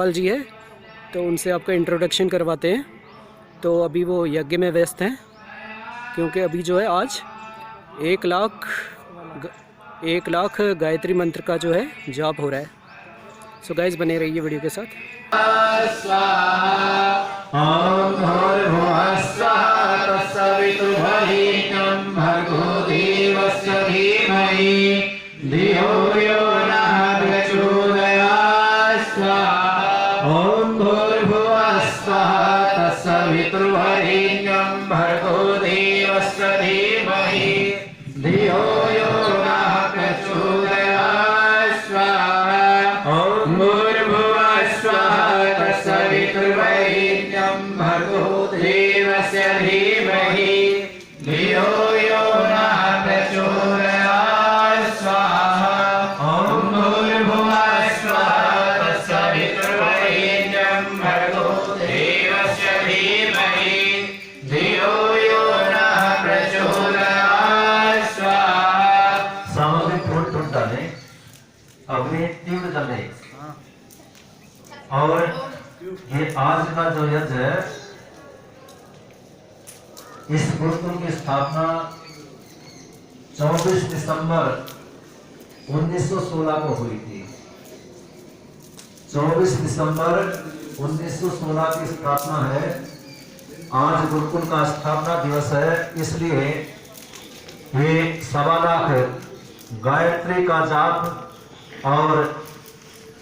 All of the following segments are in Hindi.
पाल जी है, तो उनसे आपका इंट्रोडक्शन करवाते हैं। तो अभी वो यज्ञ में व्यस्त हैं, क्योंकि अभी जो है आज 1 लाख गायत्री मंत्र का जो है जाप हो रहा है। सो गाइस, बने रहिए वीडियो के साथ। और ये आज का जो यज्ञ है, इस गुरुकुल की स्थापना 24 दिसंबर 1916 को हुई थी। 24 दिसंबर 1916 की स्थापना है। आज गुरुकुल का स्थापना दिवस है, इसलिए ये 1.25 लाख गायत्री का जाप और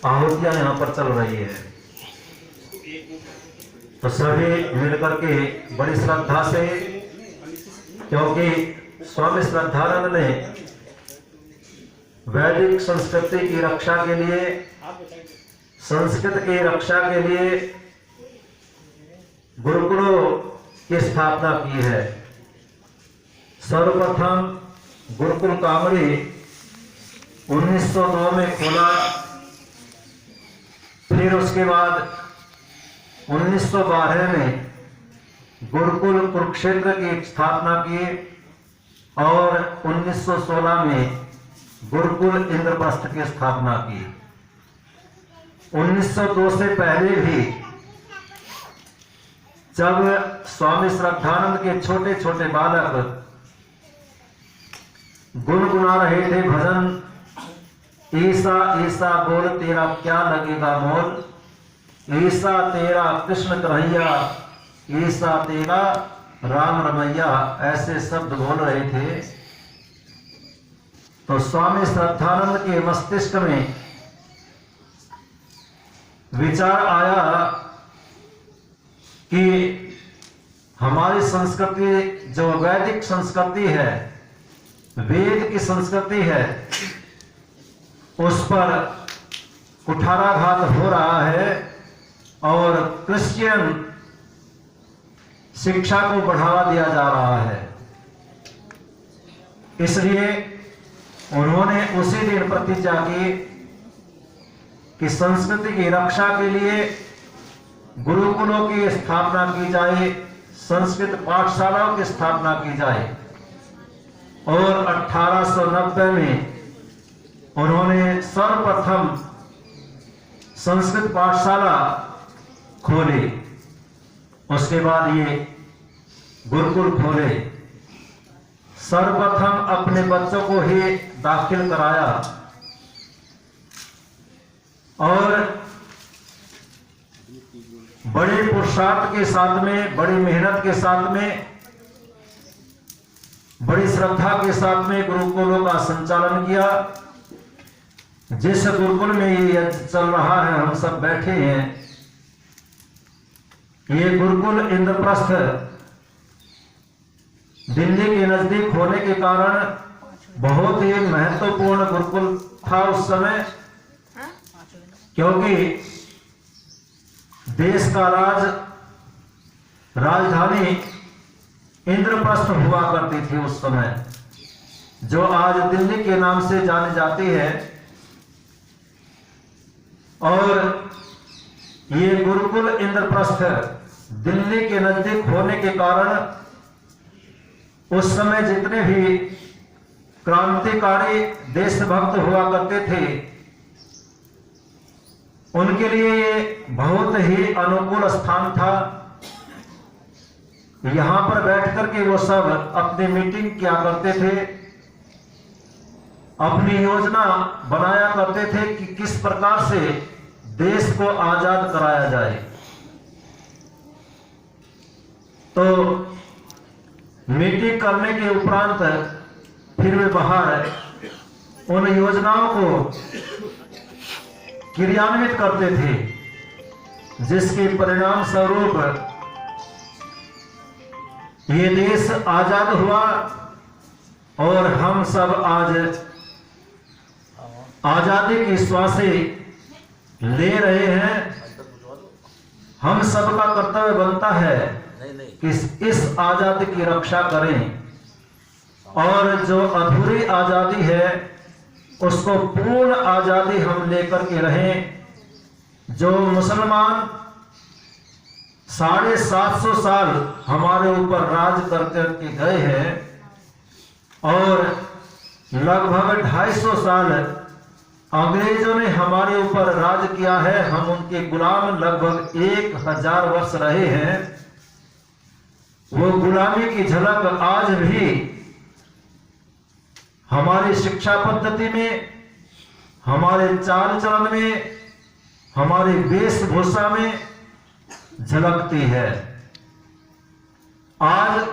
आहुतियां यहाँ पर चल रही है। तो सभी मिलकर के बड़ी श्रद्धा से, क्योंकि स्वामी श्रद्धानंद ने वैदिक संस्कृति की रक्षा के लिए, संस्कृत की रक्षा के लिए गुरुकुलों की स्थापना की है। सर्वप्रथम गुरुकुल कामड़ी 1902 में खोला, फिर उसके बाद 1912 में गुरुकुल कुरुक्षेत्र की स्थापना की और 1916 में गुरुकुल इंद्रप्रस्थ की स्थापना की। 1902 से पहले भी जब स्वामी श्रद्धानंद के छोटे छोटे बालक गुनगुना रहे थे भजन, ईसा ईसा बोल तेरा क्या लगेगा मोल, ईसा तेरा कृष्ण कन्हैया, ईसा तेरा राम रमैया, ऐसे शब्द बोल रहे थे। तो स्वामी श्रद्धानंद के मस्तिष्क में विचार आया कि हमारी संस्कृति जो वैदिक संस्कृति है, वेद की संस्कृति है, उस पर कुठाराघात हो रहा है और क्रिश्चियन शिक्षा को बढ़ावा दिया जा रहा है। इसलिए उन्होंने उसी दिन प्रतिज्ञा की कि संस्कृति की रक्षा के लिए गुरुकुलों की स्थापना की जाए, संस्कृत पाठशालाओं की स्थापना की जाए। और 1890 में उन्होंने सर्वप्रथम संस्कृत पाठशाला खोली। उसके बाद ये गुरुकुल खोले। सर्वप्रथम अपने बच्चों को ही दाखिल कराया और बड़े पुरुषार्थ के साथ में, बड़ी मेहनत के साथ में, बड़ी श्रद्धा के साथ में गुरुकुलों का संचालन किया। जिस गुरुकुल में ये चल रहा है, हम सब बैठे हैं, ये गुरुकुल इंद्रप्रस्थ दिल्ली के नजदीक होने के कारण बहुत ही महत्वपूर्ण गुरुकुल था उस समय, क्योंकि देश का राजधानी इंद्रप्रस्थ हुआ करती थी उस समय, जो आज दिल्ली के नाम से जानी जाती है। और ये गुरुकुल इंद्रप्रस्थ दिल्ली के नजदीक होने के कारण उस समय जितने भी क्रांतिकारी देशभक्त हुआ करते थे, उनके लिए ये बहुत ही अनुकूल स्थान था। यहां पर बैठ करके वो सब अपनी मीटिंग किया करते थे, अपनी योजना बनाया करते थे कि किस प्रकार से देश को आजाद कराया जाए। तो मीटिंग करने के उपरांत फिर वे बाहर उन योजनाओं को क्रियान्वित करते थे, जिसके परिणाम स्वरूप ये देश आजाद हुआ और हम सब आज आजादी की श्वासें ले रहे हैं। हम सबका कर्तव्य बनता है कि इस आजादी की रक्षा करें और जो अधूरी आजादी है उसको पूर्ण आजादी हम लेकर के रहें। जो मुसलमान 750 साल हमारे ऊपर राज करके गए हैं और लगभग 250 साल अंग्रेजों ने हमारे ऊपर राज किया है, हम उनके गुलाम लगभग 1000 वर्ष रहे हैं। वो गुलामी की झलक आज भी हमारी शिक्षा पद्धति में, हमारे चाल चलन में, हमारी वेशभूषा में झलकती है। आज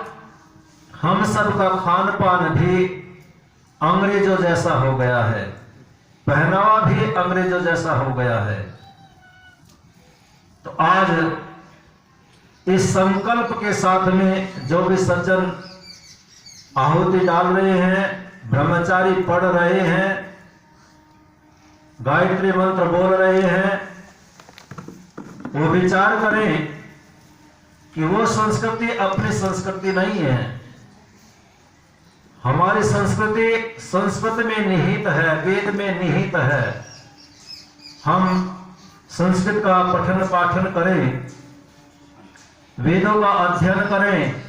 हम सबका खान पान भी अंग्रेजों जैसा हो गया है, पहनावा भी अंग्रेजों जैसा हो गया है। तो आज इस संकल्प के साथ में जो भी सज्जन आहुति डाल रहे हैं, ब्रह्मचारी पढ़ रहे हैं, गायत्री मंत्र बोल रहे हैं, वो विचार करें कि वो संस्कृति अपनी संस्कृति नहीं है। हमारी संस्कृति संस्कृत में निहित है, वेद में निहित है। हम संस्कृत का पठन पाठन करें, वेदों का अध्ययन करें,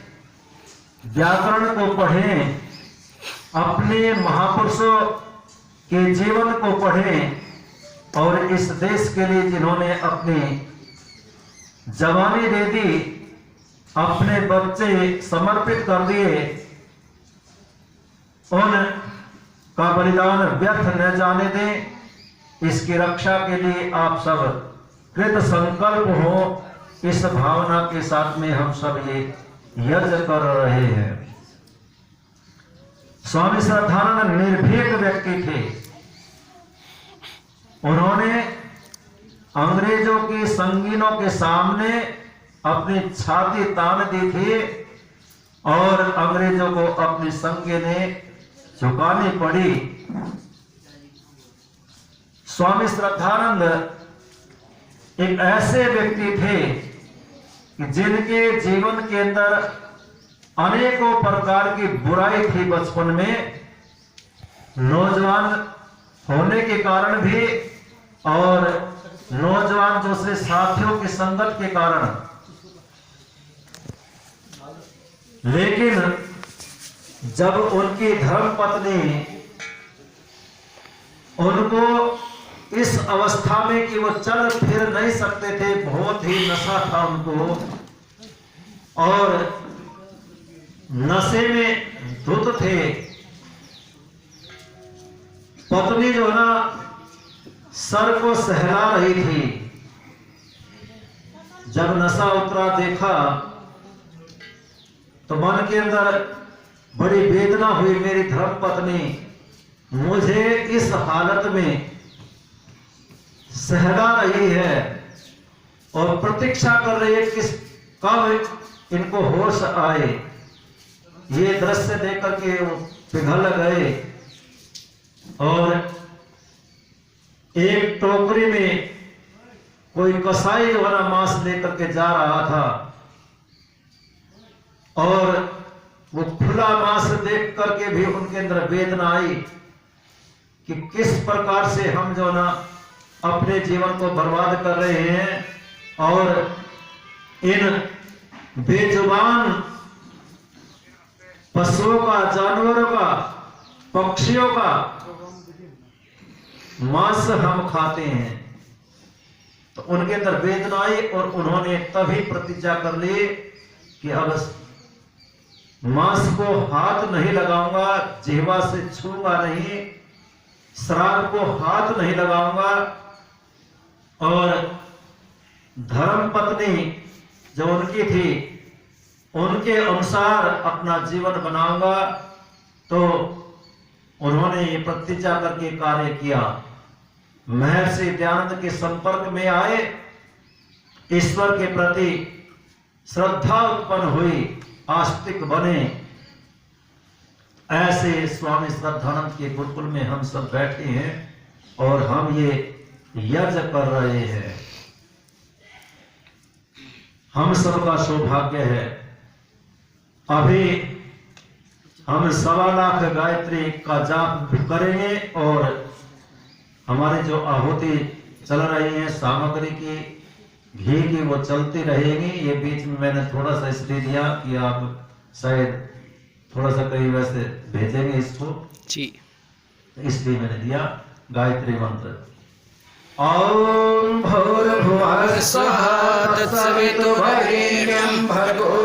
व्याकरण को पढ़ें, अपने महापुरुषों के जीवन को पढ़ें और इस देश के लिए जिन्होंने अपनी जवानी दे दी, अपने बच्चे समर्पित कर दिए, उन का बलिदान व्यर्थ न जाने दें। इसकी रक्षा के लिए आप सब कृत संकल्प हो। इस भावना के साथ में हम सब ये यज्ञ कर रहे हैं। स्वामी श्रद्धानंद निर्भीक व्यक्ति थे। उन्होंने अंग्रेजों की संगीनों के सामने अपनी छाती तान दी थी और अंग्रेजों को अपनी संगीनें झुकानी पड़ी। स्वामी श्रद्धानंद एक ऐसे व्यक्ति थे कि जिनके जीवन के अंदर अनेकों प्रकार की बुराई थी। बचपन में नौजवान होने के कारण भी और नौजवान दूसरे साथियों की संगत के कारण, लेकिन जब उनकी धर्मपत्नी उनको इस अवस्था में कि वो चल फिर नहीं सकते थे, बहुत ही नशा था उनको और नशे में धुत थे। पत्नी जो ना सर को सहला रही थी। जब नशा उतरा देखा तो मन के अंदर बड़ी वेदना हुई। मेरी धर्मपत्नी मुझे इस हालत में सहला रही है और प्रतीक्षा कर रही है कि कब इनको होश आए। ये दृश्य देख करके वो पिघल गए और एक टोकरी में कोई कसाई वाला मांस लेकर के जा रहा था और वो खुला मांस देख करके भी उनके अंदर वेदना आई कि किस प्रकार से हम जो ना अपने जीवन को बर्बाद कर रहे हैं और इन बेजुबान पशुओं का, जानवरों का, पक्षियों का मांस हम खाते हैं। तो उनके अंदर वेदना आई और उन्होंने तभी प्रतिज्ञा कर ली कि अब मांस को हाथ नहीं लगाऊंगा, जिह्वा से छूंगा नहीं, श्राद्ध को हाथ नहीं लगाऊंगा और धर्म पत्नी जो उनकी थी उनके अनुसार अपना जीवन बनाऊंगा। तो उन्होंने ये प्रतिज्ञा करके कार्य किया। महर्षि दयानंद के संपर्क में आए, ईश्वर के प्रति श्रद्धा उत्पन्न हुई, आस्तिक बने। ऐसे स्वामी श्रद्धानंद के गुरुकुल में हम सब बैठे हैं और हम ये यज्ञ कर रहे हैं। हम सबका सौभाग्य है। अभी हम 1.25 लाख गायत्री का जाप करेंगे और हमारी जो आहुति चल रही है सामग्री की, घी की, वो चलती रहेगी। ये बीच में मैंने थोड़ा सा इसलिए दिया कि आप शायद थोड़ा सा कहीं वैसे भेजेंगे इसको जी, इसलिए मैंने दिया गायत्री मंत्र। ओम भूर्भुवः स्वः तत्सवितुर्वरेण्यं भर्गो